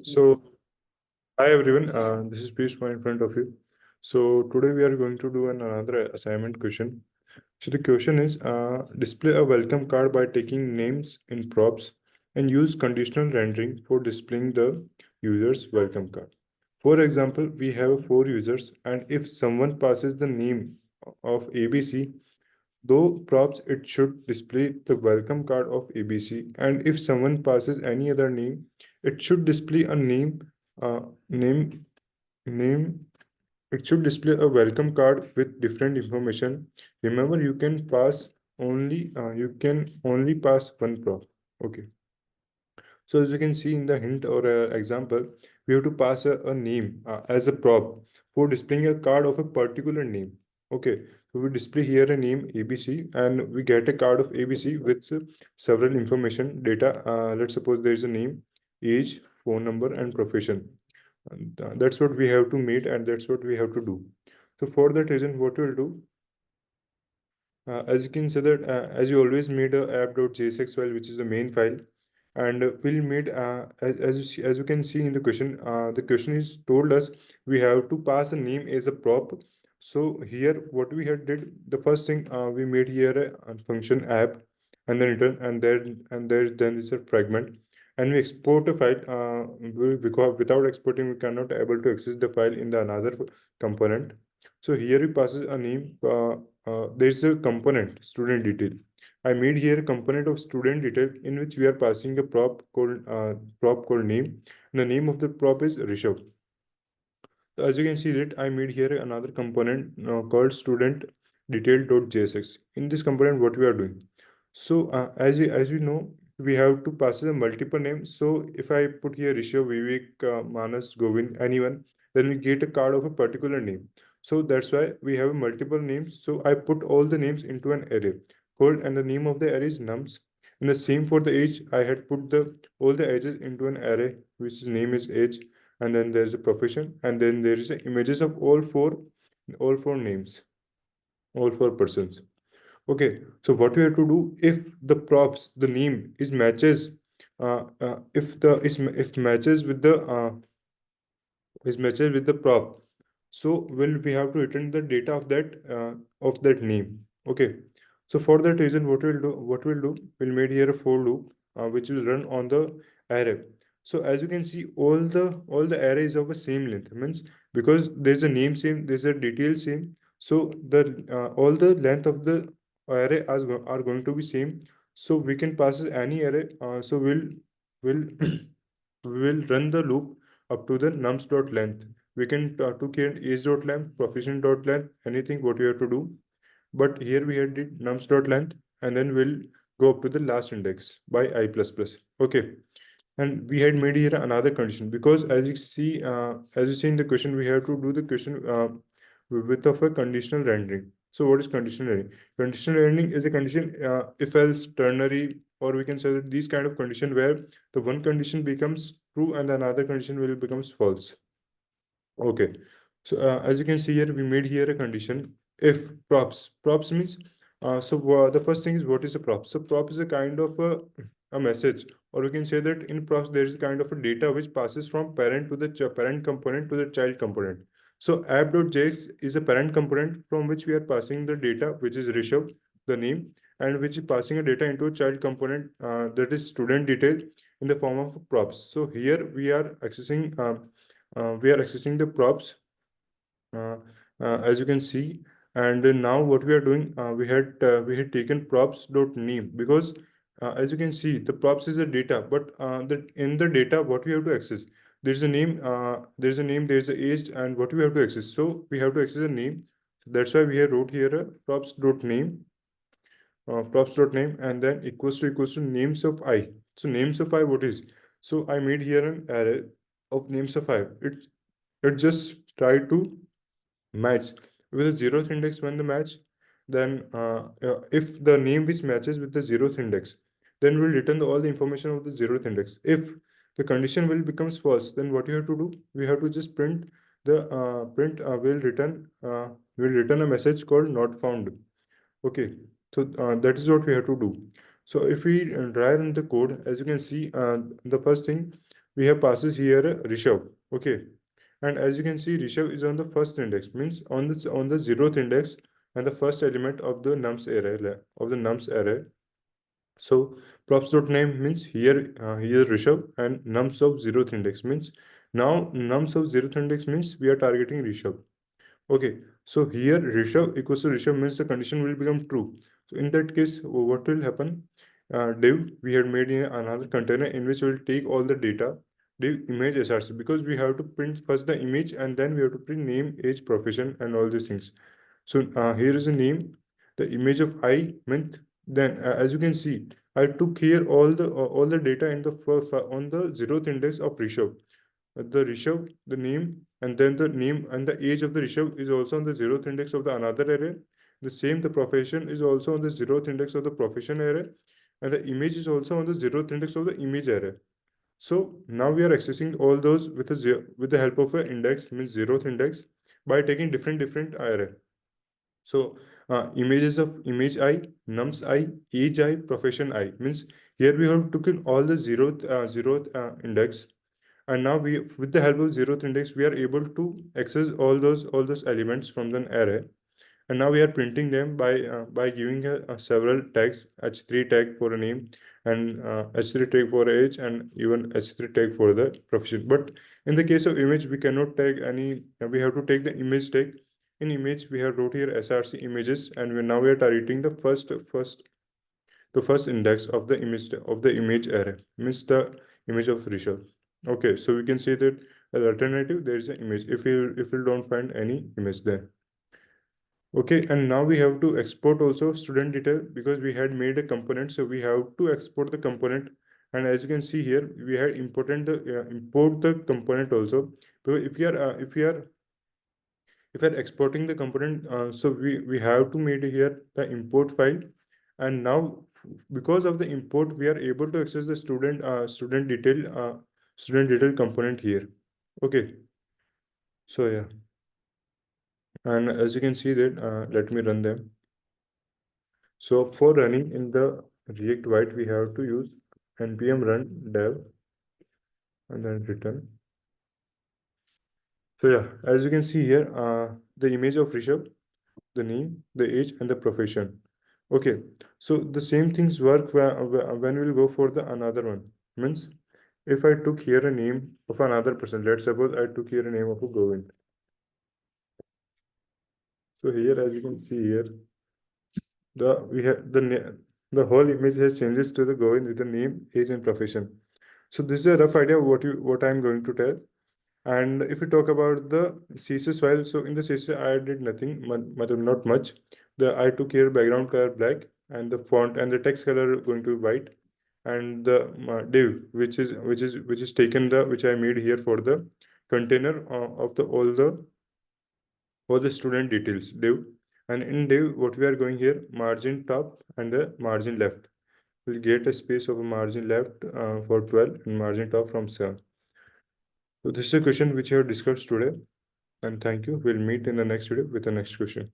So, hi everyone, this is Piyush in front of you. So, today we are going to do another assignment question. So, the question is display a welcome card by taking names in props and use conditional rendering for displaying the user's welcome card. For example, we have four users, and if someone passes the name of ABC, though props, it should display the welcome card of ABC. And if someone passes any other name, it should display a uh, name, name. It should display a welcome card with different information. Remember, you can only pass one prop. Okay. So as you can see in the hint or example, we have to pass a name as a prop for displaying a card of a particular name. Okay, so we display here a name ABC and we get a card of ABC with several information data. Let's suppose there is a name, age, phone number, and profession. And, that's what we have to meet and that's what we have to do. So for that reason, what we'll do, as you can see that as you always made a app.jsx file, which is the main file, and we'll made as you can see in the question is told us we have to pass a name as a prop. So here what we had did, the first thing we made here a function app and then return and then is a fragment and we export a file because without exporting we cannot able to access the file in the another component. So here we passes a name. There's a component student detail. I made here a component of student detail in which we are passing a prop called name. And the name of the prop is Rishabh. So as you can see that I made here another component called student detail.jsx. In this component, what we are doing. So as we know, we have to pass a multiple name. So if I put here Rishabh, Vivek, Manas, Govind, anyone, then we get a card of a particular name. So that's why we have multiple names. So I put all the names into an array called, and the name of the array is nums. And the same for the age, I had put the all the ages into an array, which is name is age, and then there's a profession, and then there is a images of all four names, all four persons. Okay, so what we have to do, if the props, the name is matches, if the if matches with the prop, so will we have to return the data of that name. Okay, so for that reason, we'll made here a for loop which will run on the array. So as you can see, all the arrays of the same length means because there's a name same, there's a detail same. So the all the length of the array are going to be same. So we can pass any array. So will we will run the loop up to the nums.length. We can to create age.length, profession.length, anything what we have to do. But here we had did nums.length and then we'll go up to the last index by I plus plus. Okay. And we had made here another condition because as you see in the question, we have to do the question with of a conditional rendering. So what is conditional rendering? Conditional rendering is a condition if else ternary, or we can say that these kind of condition where the one condition becomes true and another condition will becomes false. Okay. So as you can see here, we made here a condition if props means the first thing is what is a prop? So prop is a kind of a message, or we can say that in props there is a kind of a data which passes from parent to the parent component to the child component. So app.js is a parent component from which we are passing the data, which is Rishabh, the name, and which is passing a data into a child component that is student detail in the form of props. So here we are accessing the props uh, as you can see. And now what we are doing, we had taken props dot name because as you can see the props is a data, but in the data what we have to access, there's a name, there's a age, and what we have to access, so we have to access a name. That's why we have wrote here a props dot name, and then equals to names of I. So names of I, what is? So I made here an array of names of I. It just try to match with the zeroth index. When the match, then if the name which matches with the zeroth index, then we'll return all the information of the zeroth index. If the condition will becomes false, then what you have to do, we have to just print the will return a message called not found. Okay, so that is what we have to do. So if we try run the code, as you can see, the first thing, we have passes here Rishabh. Okay, and as you can see, Rishabh is on the first index, means on the zeroth index and the first element of the nums array of the nums array. So props.name means here Rishabh, and nums of zeroth index means now nums of zeroth index means we are targeting Rishabh. Okay, so here Rishabh equals to Rishabh means the condition will become true. So in that case, what will happen? Div we had made in another container in which we'll take all the data, div image src, because we have to print first the image and then we have to print name, age, profession, and all these things. So here is a name, the image of I meant. Then as you can see, I took here all the data in the first on the zeroth index of Rishabh. The Rishabh, the name, and then the name and the age of the Rishabh is also on the zeroth index of the another array. The same, the profession is also on the zeroth index of the profession array, and the image is also on the zeroth index of the image array. So now we are accessing all those with with the help of an index, means zeroth index, by taking different array. So images of image I, nums I, age I, profession I, means here we have taken all the zeroth index, and now we, with the help of zeroth index, we are able to access all those elements from the array. And now we are printing them by giving several tags, h3 tag for a name, and h3 tag for age, and even h3 tag for the profession. But in the case of image, we cannot tag any, we have to take the image tag. In image, we have wrote here src images, and now we are targeting the first index of the image array, means the image of Rishabh. Okay, so we can say that as alternative there is an image if we don't find any image there. Okay, and now we have to export also student detail, because we had made a component, so we have to export the component. And as you can see here, we had import the component also. So if we are exporting the component, so we have to make here the import file. And now because of the import, we are able to access the student detail component here. Okay, so yeah, and as you can see that, let me run them. So for running in the React White, we have to use npm run dev and then return. So yeah, as you can see here, the image of Rishabh, the name, the age, and the profession. Okay, so the same things work when we'll go for the another one. Means if I took here a name of another person, let's suppose I took here a name of a Govind. So here, as you can see here, the whole image has changes to the Govind with the name, age, and profession. So this is a rough idea of what I'm going to tell. And if we talk about the CSS file, so in the CSS I did nothing, not much. I took here background color black, and the font and the text color going to be white, and the div which is taken which I made here for the container of the all the student details div. And in div, what we are going here, margin top and the margin left. We'll get a space of a margin left for 12 and margin top from 7. So this is a question which I have discussed today, and thank you. We'll meet in the next video with the next question.